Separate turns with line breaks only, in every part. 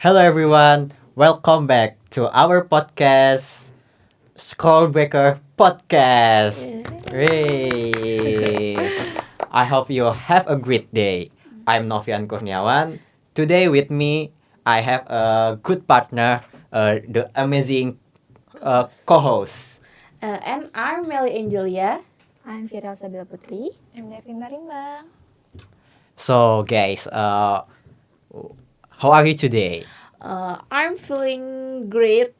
Hello everyone, welcome back to our podcast, Scrollbreaker Podcast. Yay! I hope you have a great day. I'm Novian Kurniawan. Today with me, I have a good partner, the amazing co-host.
And I'm Mely Angelia.
I'm Firyal Sabila Putri.
I'm Devinta Rimbang.
So guys, how are you today?
I'm feeling great.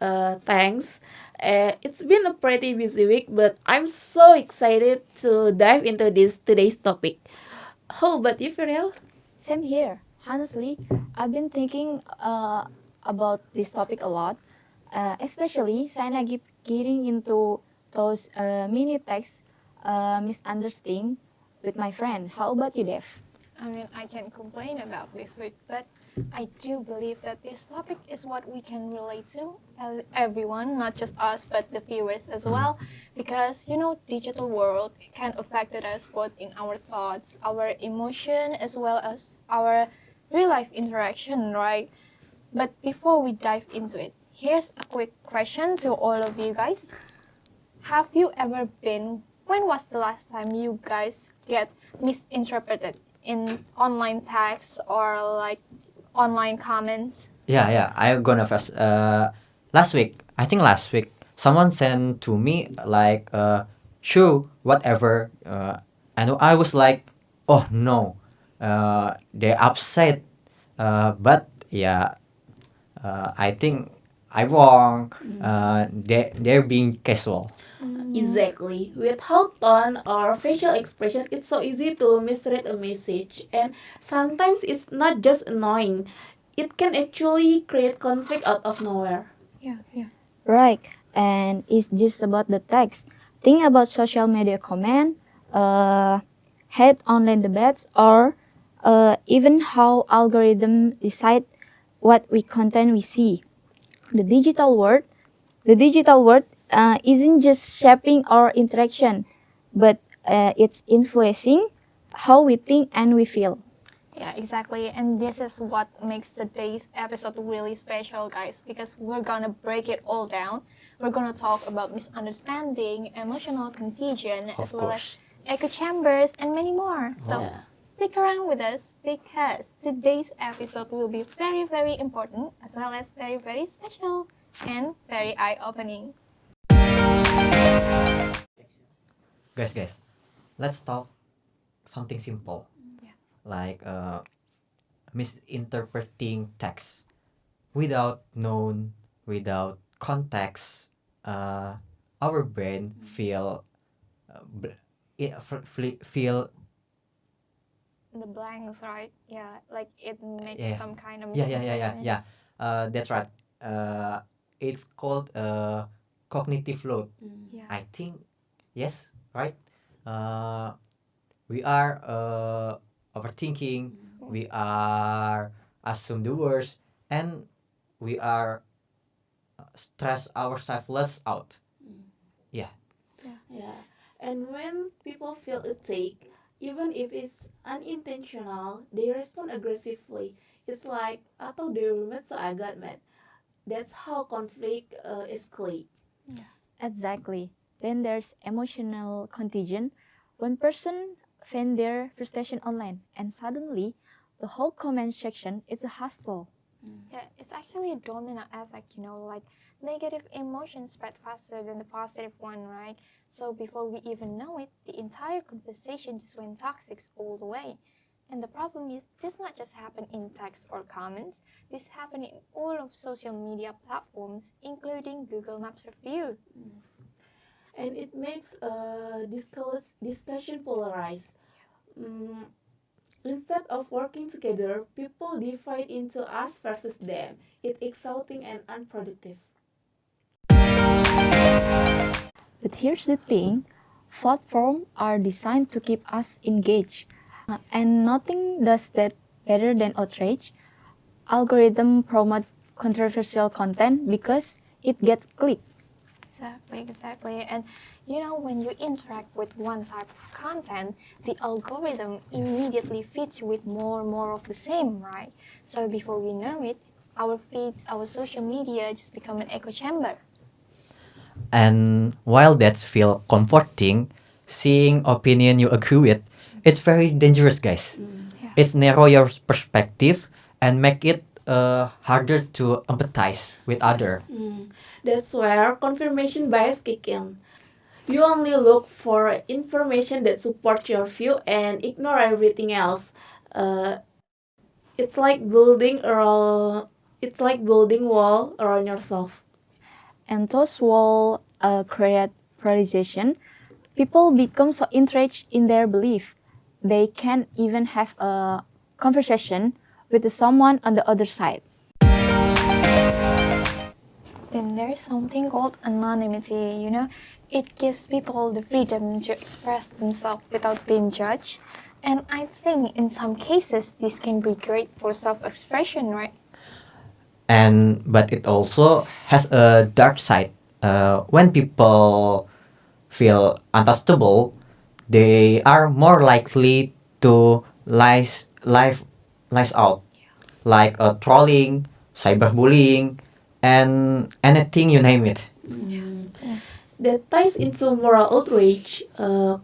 Thanks. It's been a pretty busy week, but I'm so excited to dive into this today's topic. How about you, Firyal?
Same here. Honestly, I've been thinking about this topic a lot, especially since I keep getting into those mini text misunderstanding with my friend. How about you, Dev?
I can't complain about this week, but I do believe that this topic is what we can relate to, everyone, not just us, but the viewers as well, because digital world can affect us both in our thoughts, our emotion, as well as our real life interaction, right? But before we dive into it, here's a quick question to all of you guys. Have you ever been? When was the last time you guys get misinterpreted in online text or like online comments?
Yeah, I'm gonna first. Last week, someone sent to me like, sure, whatever. And I was like, oh no, they're upset. But yeah, I think I wrong. They're being casual.
Exactly. With how tone or facial expression, it's so easy to misread a message, and sometimes it's not just annoying. It can actually create conflict out of nowhere.
Yeah.
Right, and it's just about the text. Think about social media comment, hate online debates, or even how algorithm decide what we content we see. The digital world, the digital world isn't just shaping our interaction, but it's influencing how we think and we feel.
Yeah, exactly. And this is what makes today's episode really special, guys, because we're gonna break it all down. We're gonna talk about misunderstanding, emotional contagion,
Of
as well as
course.
echo chambers, and many more. So
Yeah.
stick around with us because today's episode will be very, very important, as well as very, very special and very eye-opening.
Guys, let's talk something simple.
Yeah.
Like misinterpreting text without known, without context. Our brain feel feel
The blanks, right? Yeah, like it makes
yeah
some kind of
yeah. That's right. It's called cognitive load.
Yeah.
I think yes, right. We are overthinking. We are assume the worst, and we are stress ourselves less out. Yeah.
Yeah, and when people feel attacked, even if it's unintentional, they respond aggressively. It's like, atau they roommate so I got mad. That's how conflict escalate.
Exactly. Then there's emotional contagion. One person vent their frustration online, and suddenly, the whole comment section is a hostile.
Yeah, it's actually a domino effect, like negative emotions spread faster than the positive one, right? So before we even know it, the entire conversation just went toxic all the way. And the problem is, this not just happen in text or comments, this happen in all of social media platforms, including Google Maps review.
And it makes discussion polarized. Mm, Instead of working together, people divide into us versus them. It's exhausting and unproductive.
But here's the thing, platforms are designed to keep us engaged. And nothing does that better than outrage. Algorithm promote controversial content because it gets clicked.
Exactly. And when you interact with one type of content, the algorithm immediately feeds you with more and more of the same, right? So before we know it, our feeds, our social media just become an echo chamber.
And while that's feel comforting, seeing opinion you agree with, it's very dangerous, guys.
Yeah.
It's narrow your perspective and make it harder to empathize with other.
That's where confirmation bias kick in. You only look for information that supports your view and ignore everything else. Uh, it's like building around. It's like building wall around yourself.
And those walls create polarization. People become so entrenched in their belief, they can't even have a conversation with someone on the other side.
Then there's something called anonymity, you know. It gives people the freedom to express themselves without being judged. And I think in some cases this can be great for self-expression, right?
But it also has a dark side. When people feel untouchable, they are more likely to lies out, like trolling, cyberbullying, and anything you name it.
That ties into moral outrage.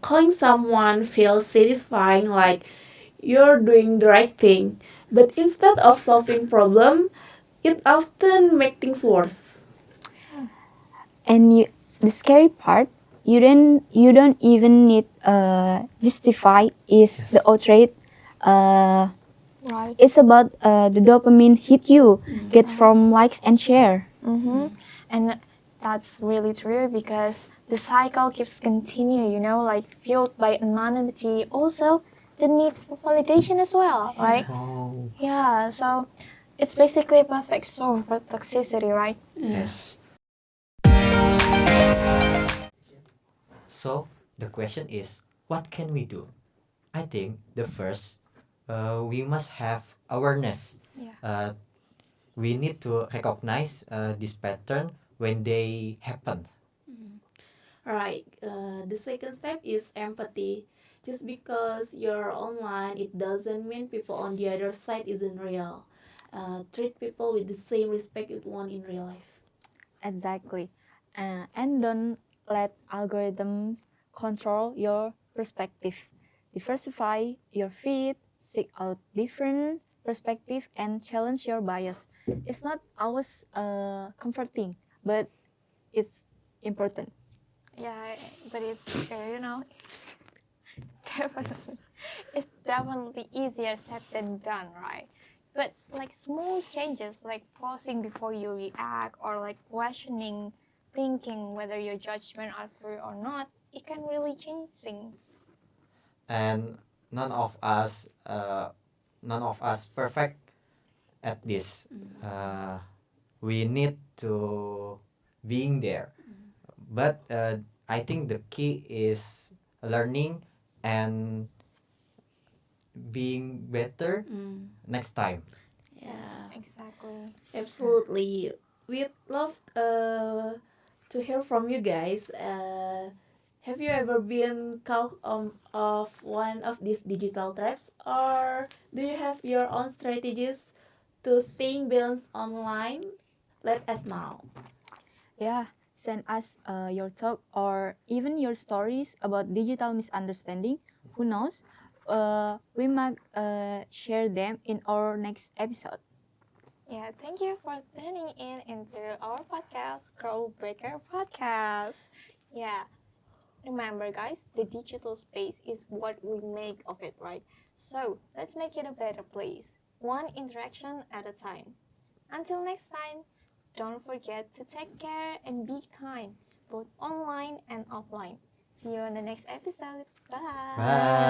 Calling someone feels satisfying, like you're doing the right thing, but instead of solving problem, it often makes things worse.
And the scary part, you don't even need justify is the outrage.
Right.
It's about the dopamine hit you get from likes and share.
And that's really true because the cycle keeps continuing, you know, like fueled by anonymity. Also, the need for validation as well, right?
Oh.
Yeah, so it's basically a perfect storm for toxicity, right?
Yes. So the question is, what can we do? I think the first, we must have awareness.
Yeah.
We need to recognize this pattern when they happen.
Right. The second step is empathy. Just because you're online, it doesn't mean people on the other side isn't real. Treat people with the same respect you want in real life.
Exactly. And don't let algorithms control your perspective. Diversify your feed, seek out different perspective, and challenge your bias. It's not always comforting, but it's important.
Yeah, but it's, you know, definitely, it's definitely easier said than done, right? But like small changes like pausing before you react or like questioning, thinking whether your judgment are true or not, it can really change things.
And none of us, perfect at this. We need to being there. But I think the key is learning and being better next time.
Yeah,
Exactly.
absolutely. We'd love to hear from you guys. Have you ever been caught of one of these digital traps, or do you have your own strategies to staying balanced online? Let us know.
Yeah, send us your talk or even your stories about digital misunderstanding. Who knows? We might share them in our next episode.
Yeah, thank you for tuning in into our podcast, Scroll Breaker Podcast. Yeah, remember guys, the digital space is what we make of it, right? So let's make it a better place, one interaction at a time. Until next time, don't forget to take care and be kind, both online and offline. See you on the next episode. Bye.
Bye.